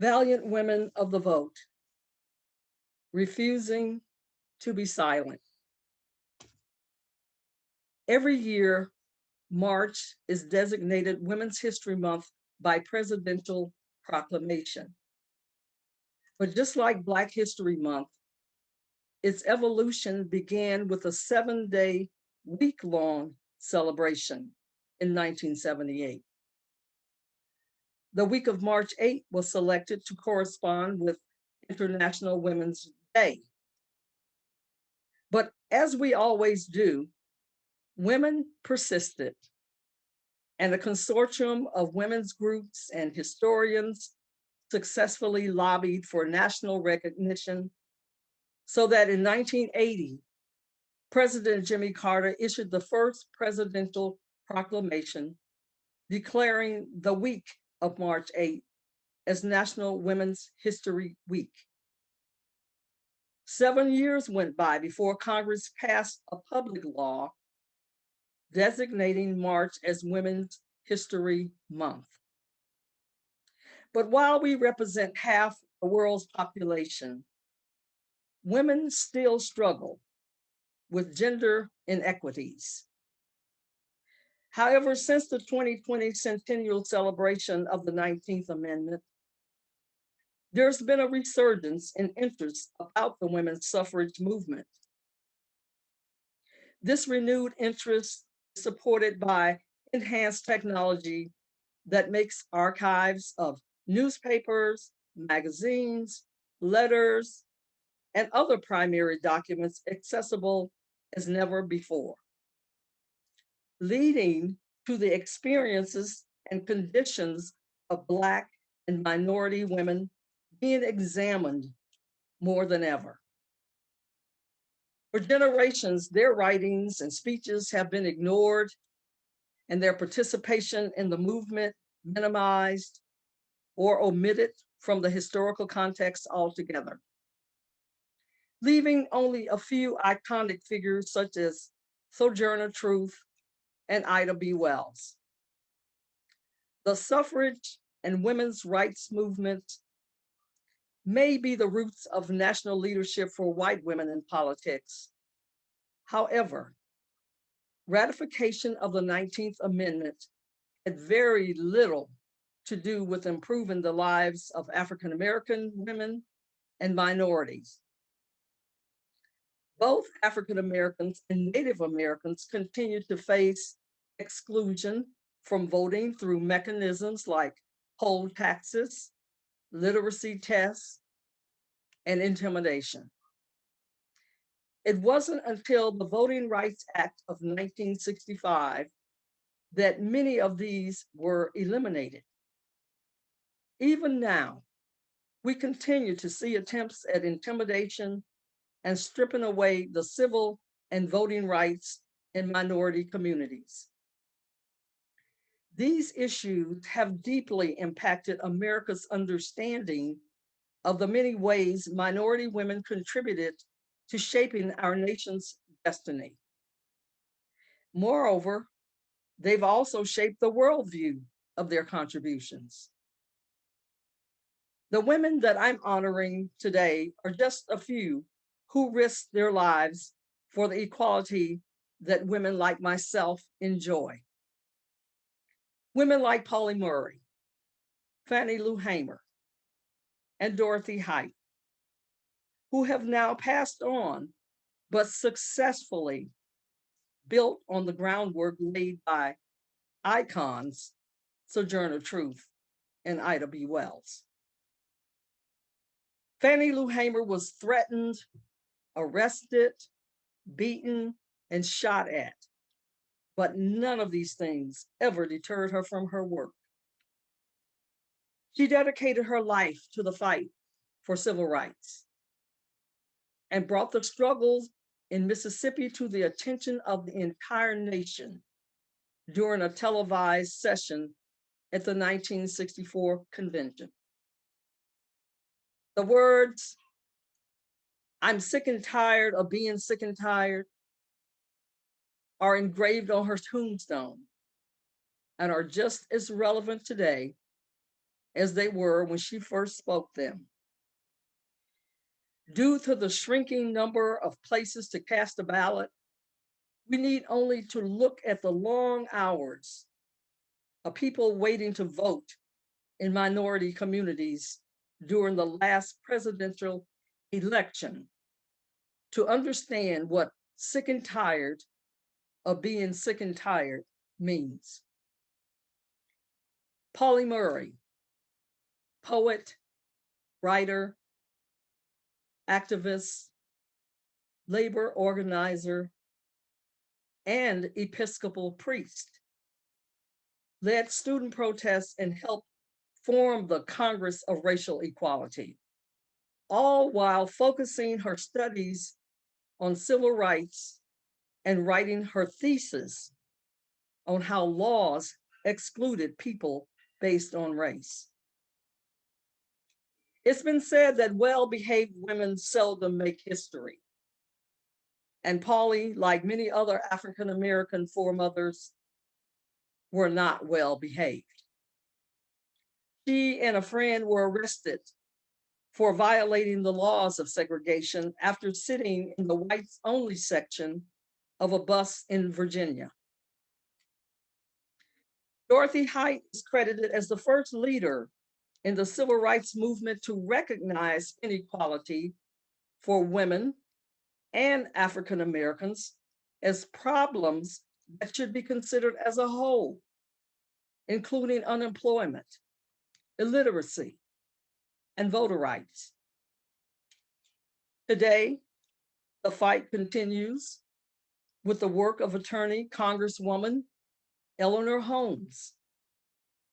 Valiant women of the vote, refusing to be silent. Every year, March is designated Women's History Month by presidential proclamation. But just like Black History Month, its evolution began with a 7-day, week-long celebration in 1978. The week of March 8 was selected to correspond with International Women's Day. But as we always do, women persisted, and a consortium of women's groups and historians successfully lobbied for national recognition so that in 1980, President Jimmy Carter issued the first presidential proclamation declaring the week of March 8 as National Women's History Week. 7 years went by before Congress passed a public law designating March as Women's History Month. But while we represent half the world's population, women still struggle with gender inequities. However, since the 2020 centennial celebration of the 19th Amendment, there's been a resurgence in interest about the women's suffrage movement. This renewed interest is supported by enhanced technology that makes archives of newspapers, magazines, letters, and other primary documents accessible as never before, leading to the experiences and conditions of Black and minority women being examined more than ever. For generations, their writings and speeches have been ignored and their participation in the movement minimized or omitted from the historical context altogether, leaving only a few iconic figures such as Sojourner Truth and Ida B. Wells. The suffrage and women's rights movement may be the roots of national leadership for white women in politics. However, ratification of the 19th Amendment had very little to do with improving the lives of African American women and minorities. Both African Americans and Native Americans continue to face exclusion from voting through mechanisms like poll taxes, literacy tests, and intimidation. It wasn't until the Voting Rights Act of 1965 that many of these were eliminated. Even now, we continue to see attempts at intimidation and stripping away the civil and voting rights in minority communities. These issues have deeply impacted America's understanding of the many ways minority women contributed to shaping our nation's destiny. Moreover, they've also shaped the worldview of their contributions. The women that I'm honoring today are just a few who risked their lives for the equality that women like myself enjoy. Women like Pauly Murray, Fannie Lou Hamer, and Dorothy Height, who have now passed on, but successfully built on the groundwork laid by icons Sojourner Truth and Ida B. Wells. Fannie Lou Hamer was threatened, arrested, beaten, and shot at, but none of these things ever deterred her from her work. She dedicated her life to the fight for civil rights and brought the struggles in Mississippi to the attention of the entire nation during a televised session at the 1964 convention. The words, "I'm sick and tired of being sick and tired," are engraved on her tombstone and are just as relevant today as they were when she first spoke them. Due to the shrinking number of places to cast a ballot, we need only to look at the long hours of people waiting to vote in minority communities during the last presidential election to understand what sick and tired of being sick and tired means. Pauly Murray, poet, writer, activist, labor organizer, and Episcopal priest, led student protests and helped form the Congress of Racial Equality, all while focusing her studies on civil rights and writing her thesis on how laws excluded people based on race. It's been said that well-behaved women seldom make history. And Pauly, like many other African-American foremothers, were not well-behaved. She and a friend were arrested for violating the laws of segregation after sitting in the whites-only section of a bus in Virginia. Dorothy Height is credited as the first leader in the civil rights movement to recognize inequality for women and African Americans as problems that should be considered as a whole, including unemployment, illiteracy, and voter rights. Today, the fight continues with the work of attorney Congresswoman Eleanor Holmes,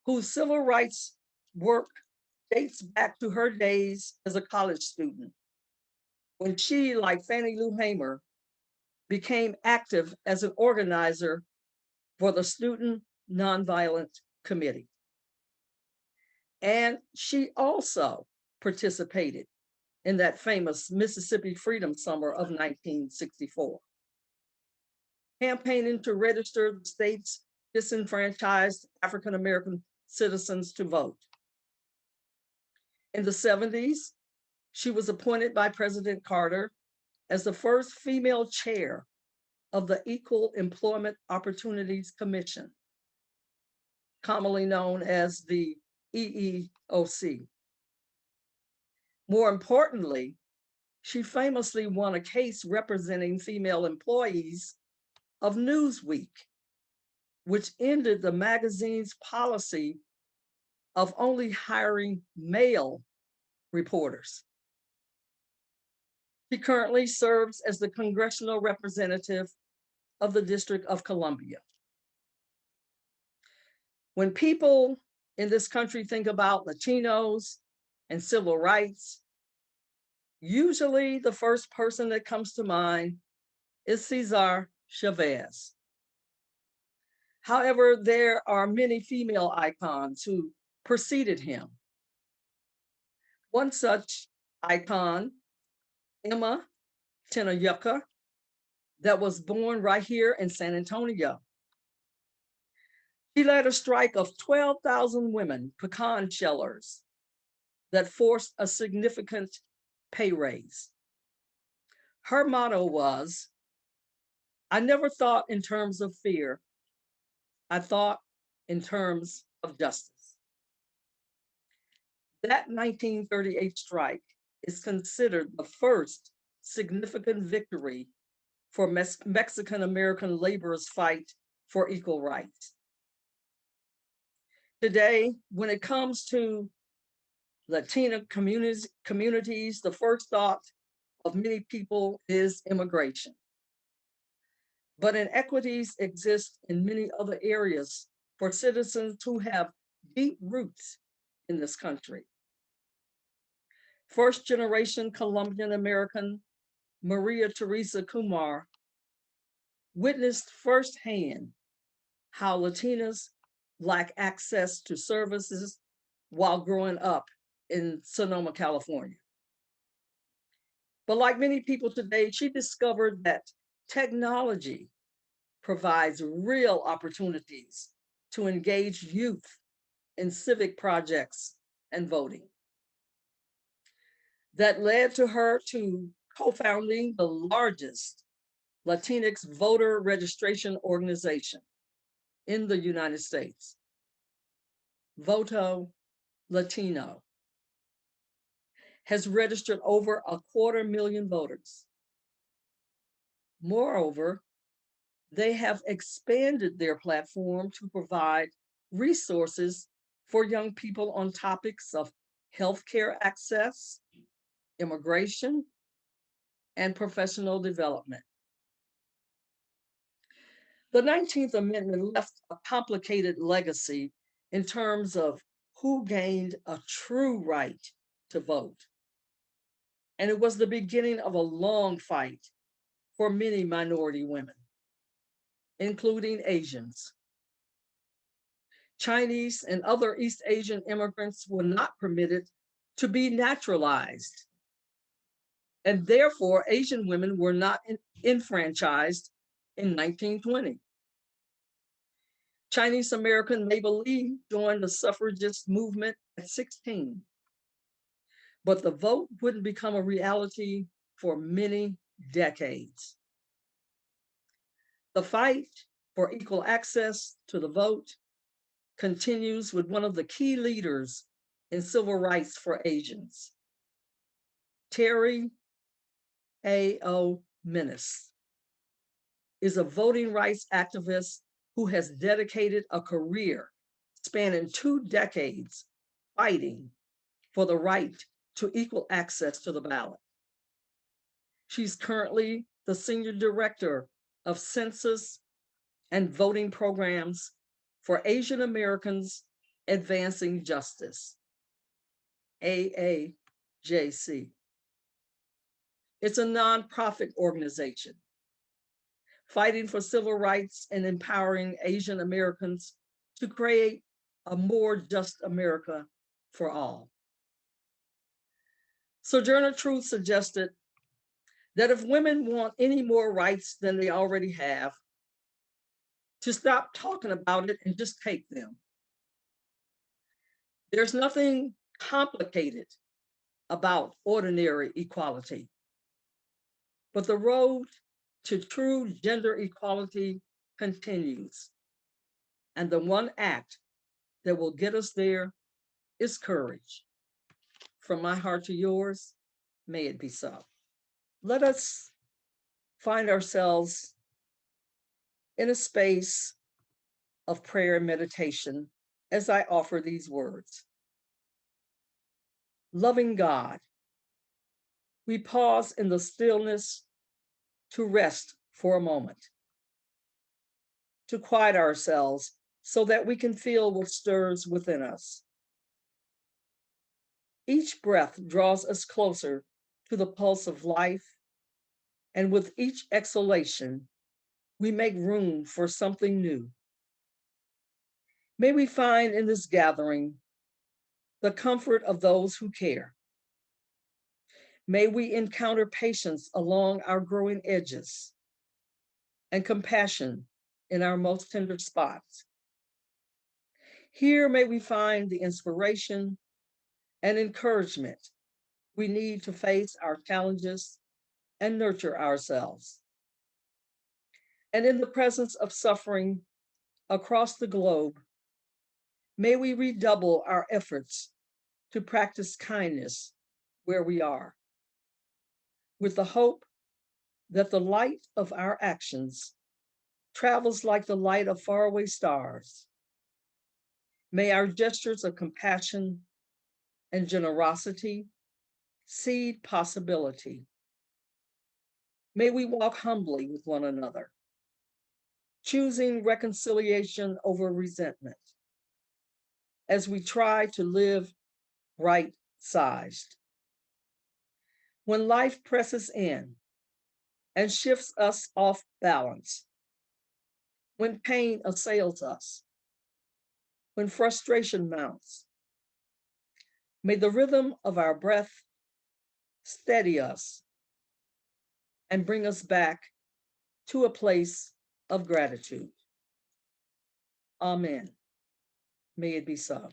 whose civil rights work dates back to her days as a college student, when she, like Fannie Lou Hamer, became active as an organizer for the Student Nonviolent Committee. And she also participated in that famous Mississippi Freedom Summer of 1964, campaigning to register the state's disenfranchised African American citizens to vote. In the 70s, she was appointed by President Carter as the first female chair of the Equal Employment Opportunities Commission, commonly known as the EEOC. More importantly, she famously won a case representing female employees of Newsweek, which ended the magazine's policy of only hiring male reporters. She currently serves as the congressional representative of the District of Columbia. When people in this country think about Latinos and civil rights, usually the first person that comes to mind is Cesar Chavez. However, there are many female icons who preceded him. One such icon, Emma Tenayuka, that was born right here in San Antonio. She led a strike of 12,000 women pecan shellers that forced a significant pay raise. Her motto was, "I never thought in terms of fear, I thought in terms of justice." That 1938 strike is considered the first significant victory for Mexican American laborers' fight for equal rights. Today, when it comes to Latina communities, the first thought of many people is immigration. But inequities exist in many other areas for citizens who have deep roots in this country. First generation Colombian American Maria Theresa Kumar witnessed firsthand how Latinas lack access to services while growing up in Sonoma, California. But like many people today, she discovered that technology provides real opportunities to engage youth in civic projects and voting that led to her to co-founding the largest Latinx voter registration organization in the United States, Voto Latino, has registered over 250,000 voters. Moreover, they have expanded their platform to provide resources for young people on topics of healthcare access, immigration, and professional development. The 19th Amendment left a complicated legacy in terms of who gained a true right to vote. And it was the beginning of a long fight for many minority women, including Asians. Chinese and other East Asian immigrants were not permitted to be naturalized. And therefore, Asian women were not enfranchised in 1920. Chinese American Mabel Lee joined the suffragist movement at 16. But the vote wouldn't become a reality for many decades. The fight for equal access to the vote continues with one of the key leaders in civil rights for Asians, Terry A.O. Menace, is a voting rights activist who has dedicated a career spanning 2 decades fighting for the right to equal access to the ballot. She's currently the Senior Director of Census and Voting Programs for Asian Americans Advancing Justice, AAJC. It's a nonprofit organization fighting for civil rights and empowering Asian Americans to create a more just America for all. Sojourner Truth suggested that if women want any more rights than they already have, to stop talking about it and just take them. There's nothing complicated about ordinary equality, but the road to true gender equality continues. And the one act that will get us there is courage. From my heart to yours, may it be so. Let us find ourselves in a space of prayer and meditation as I offer these words. Loving God, we pause in the stillness to rest for a moment, to quiet ourselves so that we can feel what stirs within us. Each breath draws us closer to the pulse of life, and with each exhalation, we make room for something new. May we find in this gathering the comfort of those who care. May we encounter patience along our growing edges and compassion in our most tender spots. Here may we find the inspiration and encouragement we need to face our challenges and nurture ourselves. And in the presence of suffering across the globe, may we redouble our efforts to practice kindness where we are, with the hope that the light of our actions travels like the light of faraway stars. May our gestures of compassion and generosity seed possibility. May we walk humbly with one another, choosing reconciliation over resentment as we try to live right-sized. When life presses in and shifts us off balance, when pain assails us, when frustration mounts, may the rhythm of our breath steady us and bring us back to a place of gratitude. Amen. May it be so.